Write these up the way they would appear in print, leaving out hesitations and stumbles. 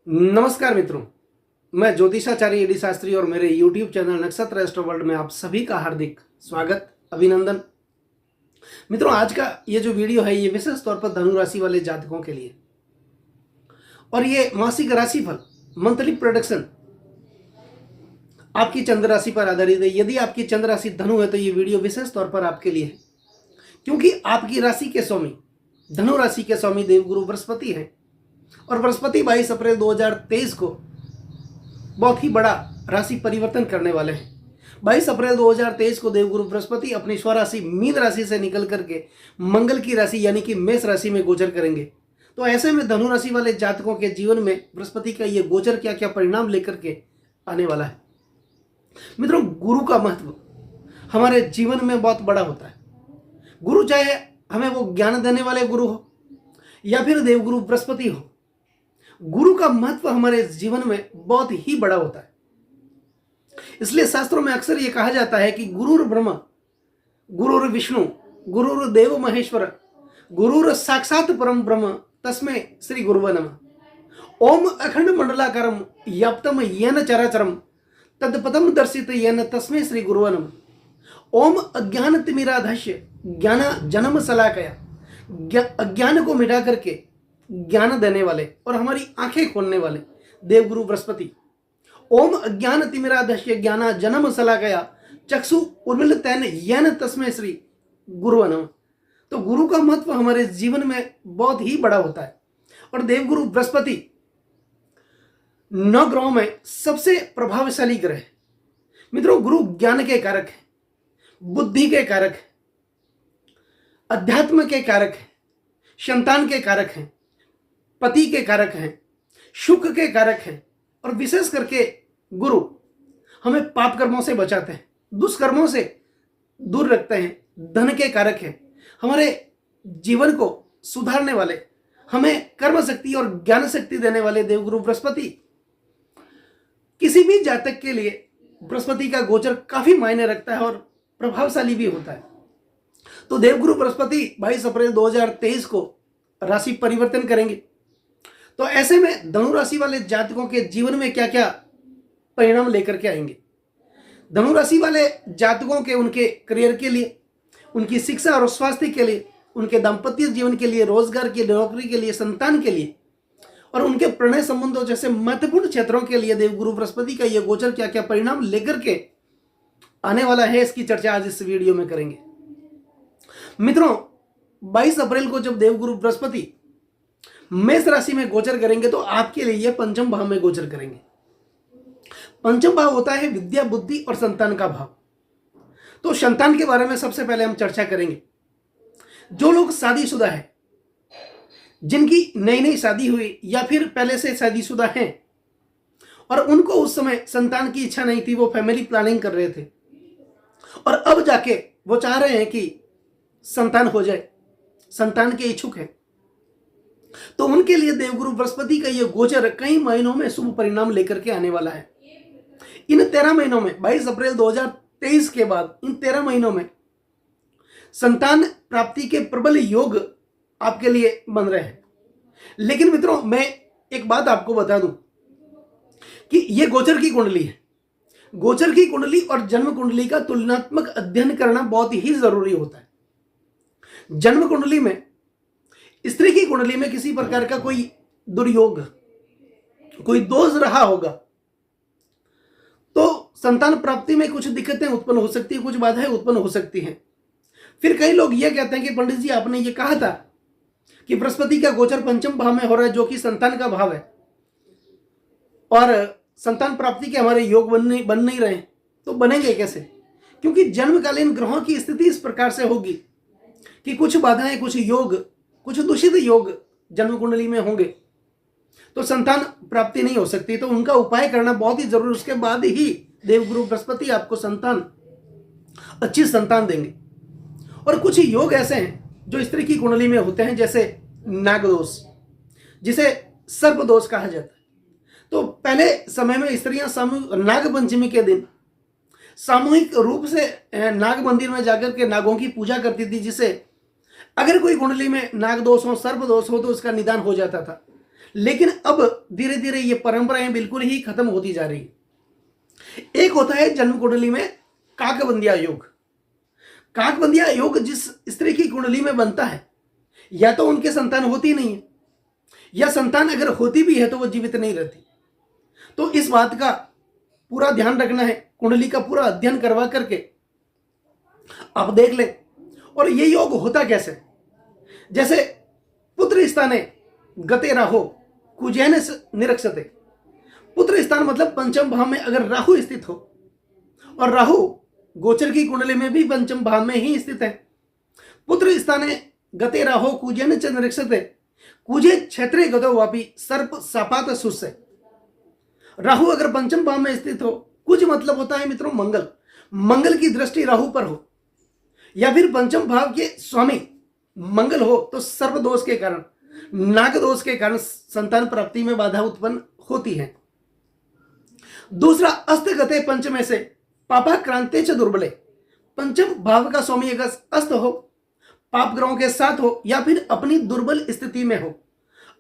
नमस्कार मित्रों, मैं ज्योतिषाचार्य एडी शास्त्री और मेरे YouTube चैनल नक्षत्र एस्ट्रो वर्ल्ड में आप सभी का हार्दिक स्वागत अभिनंदन। मित्रों, आज का ये जो वीडियो है ये विशेष तौर पर धनु राशि वाले जातकों के लिए और ये मासिक राशिफल मंथली प्रोडक्शन आपकी चंद्र राशि पर आधारित है। यदि आपकी चंद्र राशि धनु है तो ये वीडियो विशेष तौर पर आपके लिए है, क्योंकि आपकी राशि के स्वामी धनु राशि के स्वामी देवगुरु बृहस्पति हैं और बृहस्पति 22 अप्रैल 2023 को बहुत ही बड़ा राशि परिवर्तन करने वाले हैं। 22 अप्रैल 2023 को देवगुरु बृहस्पति अपनी स्वराशि मीन राशि से निकल करके मंगल की राशि यानी कि मेष राशि में गोचर करेंगे। तो ऐसे में धनु राशि वाले जातकों के जीवन में बृहस्पति का ये गोचर क्या क्या परिणाम लेकर के आने वाला है। मित्रों, गुरु का महत्व हमारे जीवन में बहुत बड़ा होता है। गुरु चाहे हमें वो ज्ञान देने वाले गुरु हो या फिर देवगुरु बृहस्पति हो, गुरु का महत्व हमारे जीवन में बहुत ही बड़ा होता है। इसलिए शास्त्रों में अक्सर ये कहा जाता है कि गुरुर ब्रह्म गुरुर विष्णु गुरुर देव महेश्वर गुरुर साक्षात परम ब्रह्म तस्मै श्री गुरुवे नमः। ओम अखंड मंडलाकारम व्याप्तम येन चराचरम तत्पदम दर्शित येन तस्मै श्री गुरुवे नमः। ओम अज्ञान तिमिराधस्य ज्ञान जन्म सलाकया, अज्ञान को मिटा करके ज्ञान देने वाले और हमारी आंखें खोलने वाले देवगुरु बृहस्पति। ओम अज्ञान तिमिराधस्य ज्ञान जन्म सलाकया चक्षु उर्मिलितेन येन तस्मै श्री गुरुवे नमः। तो गुरु का महत्व हमारे जीवन में बहुत ही बड़ा होता है और देवगुरु बृहस्पति 9 ग्रहों में सबसे प्रभावशाली ग्रह है। मित्रों, गुरु ज्ञान के कारक है, बुद्धि के कारक है, अध्यात्म के कारक है, संतान के कारक हैं, पति के कारक हैं, सुख के कारक हैं और विशेष करके गुरु हमें पाप कर्मों से बचाते हैं, दुष्कर्मों से दूर रखते हैं, धन के कारक हैं, हमारे जीवन को सुधारने वाले, हमें कर्म शक्ति और ज्ञान शक्ति देने वाले देवगुरु बृहस्पति। किसी भी जातक के लिए बृहस्पति का गोचर काफी मायने रखता है और प्रभावशाली भी होता है। तो देवगुरु बृहस्पति 22 अप्रैल 2023 को राशि परिवर्तन करेंगे। तो ऐसे में धनु राशि वाले जातकों के जीवन में क्या क्या परिणाम लेकर के आएंगे। धनु राशि वाले जातकों के उनके करियर के लिए, उनकी शिक्षा और स्वास्थ्य के लिए, उनके दाम्पत्य जीवन के लिए, रोजगार के लिए, नौकरी के लिए, संतान के लिए और उनके प्रणय संबंधों जैसे महत्वपूर्ण क्षेत्रों के लिए देवगुरु बृहस्पति का यह गोचर क्या क्या परिणाम लेकर के आने वाला है, इसकी चर्चा आज इस वीडियो में करेंगे। मित्रों, 22 अप्रैल को जब देवगुरु बृहस्पति मेष राशि में गोचर करेंगे तो आपके लिए यह पंचम भाव में गोचर करेंगे। पंचम भाव होता है विद्या, बुद्धि और संतान का भाव। तो संतान के बारे में सबसे पहले हम चर्चा करेंगे। जो लोग शादीशुदा है, जिनकी नई नई शादी हुई या फिर पहले से शादीशुदा हैं और उनको उस समय संतान की इच्छा नहीं थी, वो फैमिली प्लानिंग कर रहे थे और अब जाके वो चाह रहे हैं कि संतान हो जाए, संतान के इच्छुक है, तो उनके लिए देवगुरु बृहस्पति का यह गोचर कई महीनों में शुभ परिणाम लेकर के आने वाला है। इन 13 महीनों में 22 अप्रैल 2023 के बाद इन 13 महीनों में संतान प्राप्ति के प्रबल योग आपके लिए बन रहे हैं। लेकिन मित्रों, मैं एक बात आपको बता दूं कि यह गोचर की कुंडली है। गोचर की कुंडली और जन्म कुंडली का तुलनात्मक अध्ययन करना बहुत ही जरूरी होता है। जन्म कुंडली में, स्त्री की कुंडली में किसी प्रकार का कोई दुर्योग, कोई दोष रहा होगा तो संतान प्राप्ति में कुछ दिक्कतें उत्पन्न हो सकती है, कुछ बाधाएं उत्पन्न हो सकती हैं। फिर कई लोग यह कहते हैं कि पंडित जी, आपने ये कहा था कि बृहस्पति का गोचर पंचम भाव में हो रहा है जो कि संतान का भाव है और संतान प्राप्ति के हमारे योग बन नहीं रहे, तो बनेंगे कैसे? क्योंकि जन्मकालीन ग्रहों की स्थिति इस प्रकार से होगी कि कुछ बाधाएं, कुछ योग, कुछ दूषित योग जन्म कुंडली में होंगे तो संतान प्राप्ति नहीं हो सकती। तो उनका उपाय करना बहुत ही जरूरी। उसके बाद ही देवगुरु बृहस्पति आपको संतान, अच्छी संतान देंगे। और कुछ योग ऐसे हैं जो स्त्री की कुंडली में होते हैं, जैसे नागदोष, जिसे सर्प दोष कहा जाता है। तो पहले समय में स्त्रियां नाग पंचमी के दिन सामूहिक रूप से नाग मंदिर में जाकर के नागों की पूजा करती थी, जिसे अगर कोई कुंडली में नाग दोष हो, सर्प दोष हो तो उसका निदान हो जाता था। लेकिन अब धीरे धीरे ये परंपराएं बिल्कुल ही खत्म होती जा रही है। एक होता है जन्म कुंडली में काकबंदिया योग। काकबंदिया योग जिस स्त्री की कुंडली में बनता है, या तो उनके संतान होती नहीं है, या संतान अगर होती भी है तो वो जीवित नहीं रहती। तो इस बात का पूरा ध्यान रखना है, कुंडली का पूरा अध्ययन करवा करके आप देख लें। और ये योग होता कैसे, जैसे पुत्र स्थाने गते राहु कुजैन निरक्षते। पुत्र स्थान मतलब पंचम भाव में अगर राहु स्थित हो, और राहु गोचर की कुंडली में भी पंचम भाव में ही स्थित है। पुत्र स्थाने गते राहु कुजैन च निरक्षते, कुजे क्षेत्रे गतो वापी सर्प सापात सुस्य। राहु अगर पंचम भाव में स्थित हो, कुज मतलब होता है मित्रों मंगल, मंगल की दृष्टि राहु पर हो, या फिर पंचम भाव के स्वामी मंगल हो, तो सर्प दोष के कारण, नाग दोष के कारण संतान प्राप्ति में बाधा उत्पन्न होती है। दूसरा, अस्त गते पंचमे से पापा क्रांते च दुर्बले। पंचम भाव का स्वामी अगर अस्त हो, पाप ग्रहों के साथ हो, या फिर अपनी दुर्बल स्थिति में हो।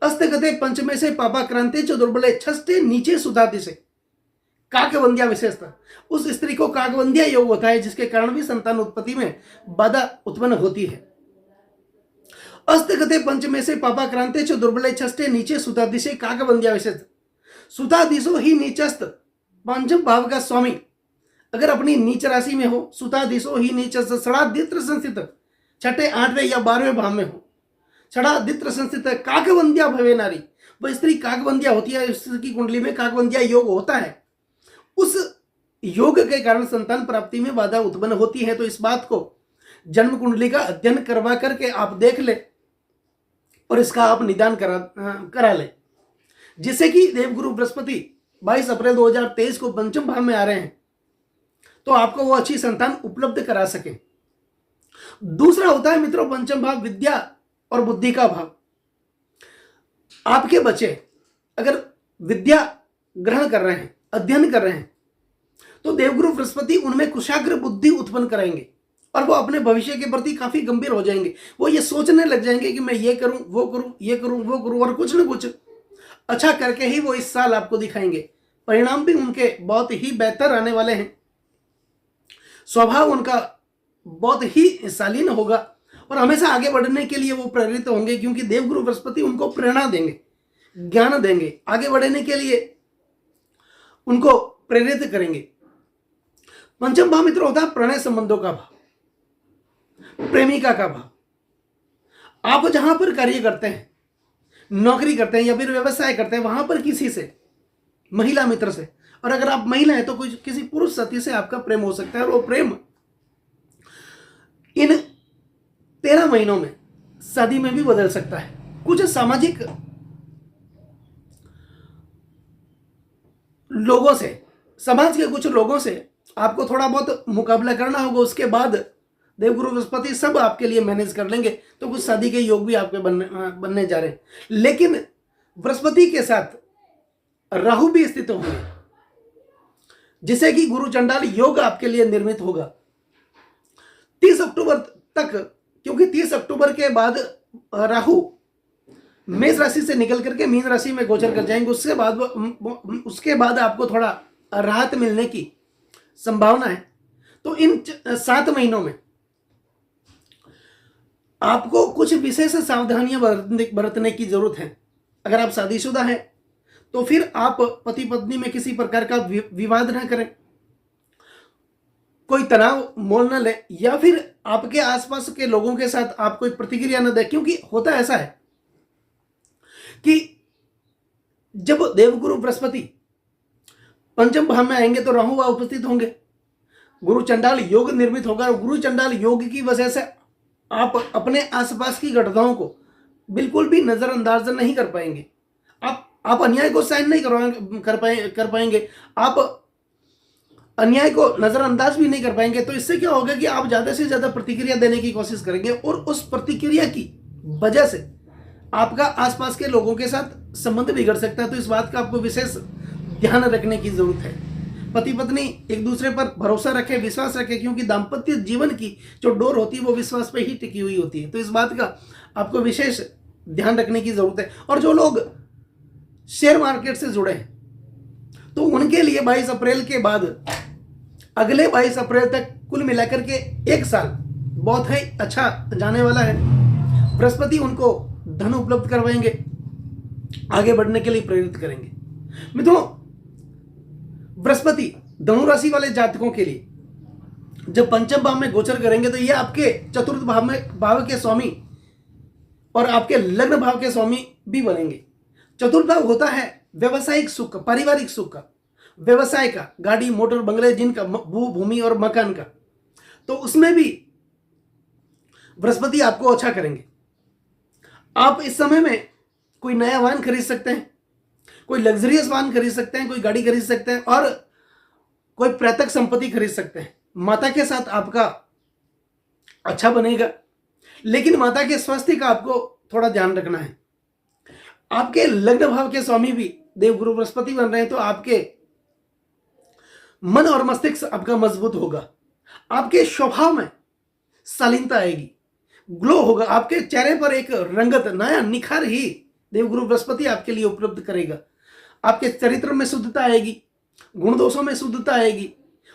अस्त गते पंचमे से पापा क्रांते च दुर्बले छष्टे नीचे सुधाति से काकबंदिया विशेषता। उस स्त्री को काकबंदिया योग होता है, जिसके कारण भी संतान उत्पत्ति में बाधा उत्पन्न होती है। अस्त गते पंचमे से पापा क्रांते च दुर्बले छष्टे नीचे सुतादि से काकबंदिया विशेष। सुतादिशो ही नीचस्त, पंचम भाव का स्वामी अगर अपनी नीच राशि में हो, सुतादिशो ही नीचस्त षडादित्र संस्थित, छठे 8वें या 12वें भाव में हो, षडादित्र संस्थित काकबंदिया भवे नारी, वह स्त्री काकबंदिया होती है, उसकी कुंडली में काकबंदिया योग होता है। उस योग के कारण संतान प्राप्ति में बाधा उत्पन्न होती है। तो इस बात को जन्म कुंडली का अध्ययन करवा करके आप देख ले और इसका आप निदान करा ले, जिससे कि देवगुरु बृहस्पति 22 अप्रैल 2023 को पंचम भाव में आ रहे हैं, तो आपको वो अच्छी संतान उपलब्ध करा सके। दूसरा होता है मित्रों पंचम भाव विद्या और बुद्धि का भाव। आपके बच्चे अगर विद्या ग्रहण कर रहे हैं, अध्ययन कर रहे हैं, तो देवगुरु बृहस्पति उनमें कुशाग्र बुद्धि उत्पन्न कराएंगे और वो अपने भविष्य के प्रति काफी गंभीर हो जाएंगे। वो ये सोचने लग जाएंगे कि मैं ये करूं, वो करूं, ये करूं, वो करूं, और कुछ न कुछ अच्छा करके ही वो इस साल आपको दिखाएंगे। परिणाम भी उनके बहुत ही बेहतर आने वाले हैं। स्वभाव उनका बहुत ही शालीन होगा और हमेशा आगे बढ़ने के लिए वो प्रेरित होंगे, क्योंकि देवगुरु बृहस्पति उनको प्रेरणा देंगे, ज्ञान देंगे, आगे बढ़ने के लिए उनको प्रेरित करेंगे। पंचम भाव मित्र होता है प्रणय संबंधों का भाव, प्रेमिका का भाव। आप जहां पर कार्य करते हैं, नौकरी करते हैं या फिर व्यवसाय करते हैं, वहां पर किसी से, महिला मित्र से, और अगर आप महिला हैं तो कुछ किसी पुरुष साथी से आपका प्रेम हो सकता है। और वो प्रेम इन 13 महीनों में शादी में भी बदल सकता है। कुछ सामाजिक लोगों से, समाज के कुछ लोगों से आपको थोड़ा बहुत मुकाबला करना होगा। उसके बाद देवगुरु बृहस्पति सब आपके लिए मैनेज कर लेंगे। तो कुछ शादी के योग भी आपके बनने जा रहे हैं। लेकिन बृहस्पति के साथ राहु भी स्थित होंगे, जिससे कि गुरु चंडाल योग आपके लिए निर्मित होगा 30 अक्टूबर तक, क्योंकि 30 अक्टूबर के बाद राहु मेष राशि से निकल करके मीन राशि में गोचर कर जाएंगे। उसके बाद आपको थोड़ा राहत मिलने की संभावना है। तो इन 7 महीनों में आपको कुछ विशेष सावधानियां बरतने की जरूरत है। अगर आप शादीशुदा हैं तो फिर आप पति पत्नी में किसी प्रकार का विवाद न करें, कोई तनाव मोल न ले, या फिर आपके आसपास के लोगों के साथ आप कोई प्रतिक्रिया न दें। क्योंकि होता ऐसा है कि जब देवगुरु बृहस्पति पंचम भाव में आएंगे तो राहु वहां उपस्थित होंगे, गुरु चंडाल योग निर्मित होगा। और गुरु चंडाल योग की वजह से आप अपने आसपास की घटनाओं को बिल्कुल भी नजरअंदाज नहीं कर पाएंगे। आप अन्याय को सहन नहीं कर पाएंगे, आप अन्याय को नजरअंदाज भी नहीं कर पाएंगे। तो इससे क्या होगा कि आप ज्यादा से ज्यादा प्रतिक्रिया देने की कोशिश करेंगे और उस प्रतिक्रिया की वजह से आपका आसपास के लोगों के साथ संबंध बिगड़ सकता है। तो इस बात का आपको विशेष ध्यान रखने की जरूरत है। पति पत्नी एक दूसरे पर भरोसा रखे, विश्वास रखे, क्योंकि दाम्पत्य जीवन की जो डोर होती है वो विश्वास पे ही टिकी हुई होती है। तो इस बात का आपको विशेष ध्यान रखने की जरूरत है। और जो लोग शेयर मार्केट से जुड़े हैं तो उनके लिए 22 अप्रैल के बाद अगले 22 अप्रैल तक कुल मिलाकर के एक साल बहुत ही अच्छा जाने वाला है। बृहस्पति उनको धन उपलब्ध करवाएंगे, आगे बढ़ने के लिए प्रेरित करेंगे। मित्रों, बृहस्पति धनु राशि वाले जातकों के लिए जब पंचम भाव में गोचर करेंगे तो ये आपके चतुर्थ भाव के स्वामी और आपके लग्न भाव के स्वामी भी बनेंगे। चतुर्थ भाव होता है व्यवसायिक सुख का, पारिवारिक सुख का, व्यवसाय का, गाड़ी मोटर बंगले जिनका, भू भूमि और मकान का। तो उसमें भी बृहस्पति आपको अच्छा करेंगे। आप इस समय में कोई नया वाहन खरीद सकते हैं, कोई लग्जरियस वाहन खरीद सकते हैं, कोई गाड़ी खरीद सकते हैं और कोई पैतृक संपत्ति खरीद सकते हैं। माता के साथ आपका अच्छा बनेगा, लेकिन माता के स्वास्थ्य का आपको थोड़ा ध्यान रखना है। आपके लग्न भाव के स्वामी भी देवगुरु बृहस्पति बन रहे हैं तो आपके मन और मस्तिष्क आपका मजबूत होगा। आपके स्वभाव में शालीनता आएगी, ग्लो होगा, आपके चेहरे पर एक रंगत, नया निखार ही देवगुरु बृहस्पति आपके लिए उपलब्ध करेगा। आपके चरित्र में शुद्धता आएगी, गुण दोषों में शुद्धता आएगी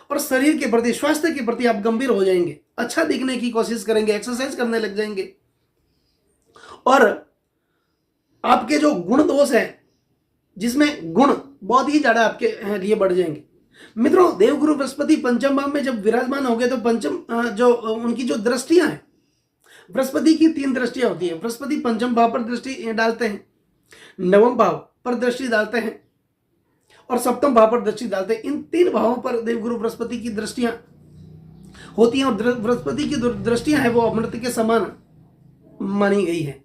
और शरीर के प्रति, स्वास्थ्य के प्रति आप गंभीर हो जाएंगे, अच्छा दिखने की कोशिश करेंगे, एक्सरसाइज करने लग जाएंगे और आपके जो गुण दोष है जिसमें गुण बहुत ही ज्यादा आपके लिए बढ़ जाएंगे। मित्रों, देवगुरु बृहस्पति पंचम भाव में जब विराजमान हो गए तो पंचम जो उनकी जो दृष्टियां हैं, बृहस्पति की 3 दृष्टियां होती है। बृहस्पति पंचम भाव पर दृष्टि डालते हैं, नवम भाव पर दृष्टि डालते हैं और सप्तम भाव पर दृष्टि डालते हैं। इन 3 भावों पर देवगुरु बृहस्पति की दृष्टियां होती हैं और बृहस्पति की दृष्टियां हैं वो अमृत के समान मानी गई है।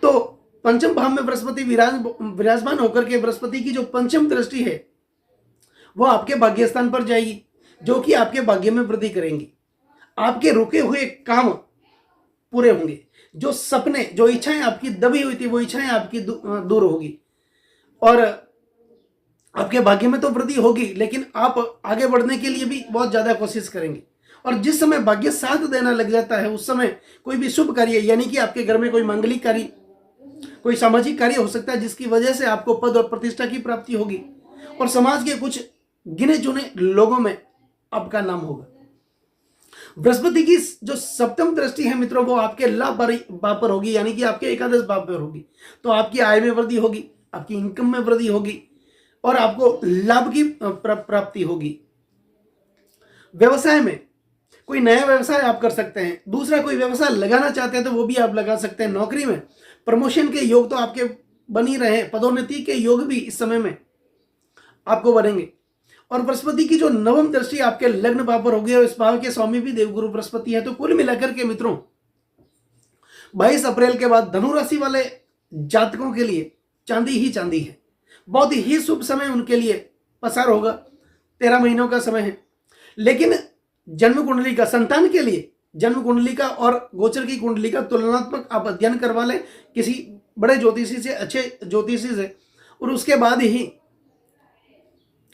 तो पंचम भाव में बृहस्पति विराजमान होकर के बृहस्पति की जो पंचम दृष्टि है वो आपके भाग्य स्थान पर जाएगी, जो कि आपके भाग्य में वृद्धि करेंगी। आपके रुके हुए काम पूरे होंगे, जो सपने, जो इच्छाएं आपकी दबी हुई थी वो इच्छाएं आपकी दूर होगी और आपके भाग्य में तो वृद्धि होगी, लेकिन आप आगे बढ़ने के लिए भी बहुत ज्यादा कोशिश करेंगे। और जिस समय भाग्य साथ देना लग जाता है उस समय कोई भी शुभ कार्य, यानी कि आपके घर में कोई मांगलिक कार्य, कोई सामाजिक कार्य हो सकता है जिसकी वजह से आपको पद और प्रतिष्ठा की प्राप्ति होगी और समाज के कुछ गिने चुने लोगों में आपका नाम होगा। बृहस्पति की जो सप्तम दृष्टि है मित्रों वो आपके लाभ भाव पर होगी, यानी कि आपके एकादश भाव पर होगी। तो आपकी आय में वृद्धि होगी, आपकी इनकम में वृद्धि होगी और आपको लाभ की प्राप्ति होगी। व्यवसाय में कोई नया व्यवसाय आप कर सकते हैं, दूसरा कोई व्यवसाय लगाना चाहते हैं तो वो भी आप लगा सकते हैं। नौकरी में प्रमोशन के योग तो आपके बन ही रहे हैं, पदोन्नति के योग भी इस समय में आपको बनेंगे। और बृहस्पति की जो नवम दृष्टि आपके लग्न भाव पर होगी और इस भाव के स्वामी भी देवगुरु बृहस्पति है। तो कुल मिलाकर के मित्रों 22 अप्रैल के बाद धनु राशि वाले जातकों के लिए चांदी ही चांदी है, बहुत ही शुभ समय उनके लिए पसार होगा। 13 महीनों का समय है, लेकिन जन्म कुंडली का, संतान के लिए जन्म कुंडली का और गोचर की कुंडली का तुलनात्मक आप अध्ययन करवा लें किसी बड़े ज्योतिषी से, अच्छे ज्योतिषी से, और उसके बाद ही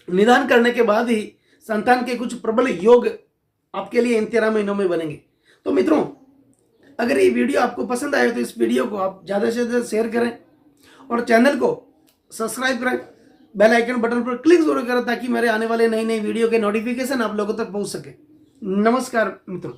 निदान करने के बाद ही संतान के कुछ प्रबल योग आपके लिए इन 13 महीनों में बनेंगे। तो मित्रों, अगर ये वीडियो आपको पसंद आए तो इस वीडियो को आप ज़्यादा से ज़्यादा शेयर करें और चैनल को सब्सक्राइब करें, बेल आइकन बटन पर क्लिक जरूर करें ताकि मेरे आने वाले नई नई वीडियो के नोटिफिकेशन आप लोगों तक पहुंच सके। नमस्कार मित्रों।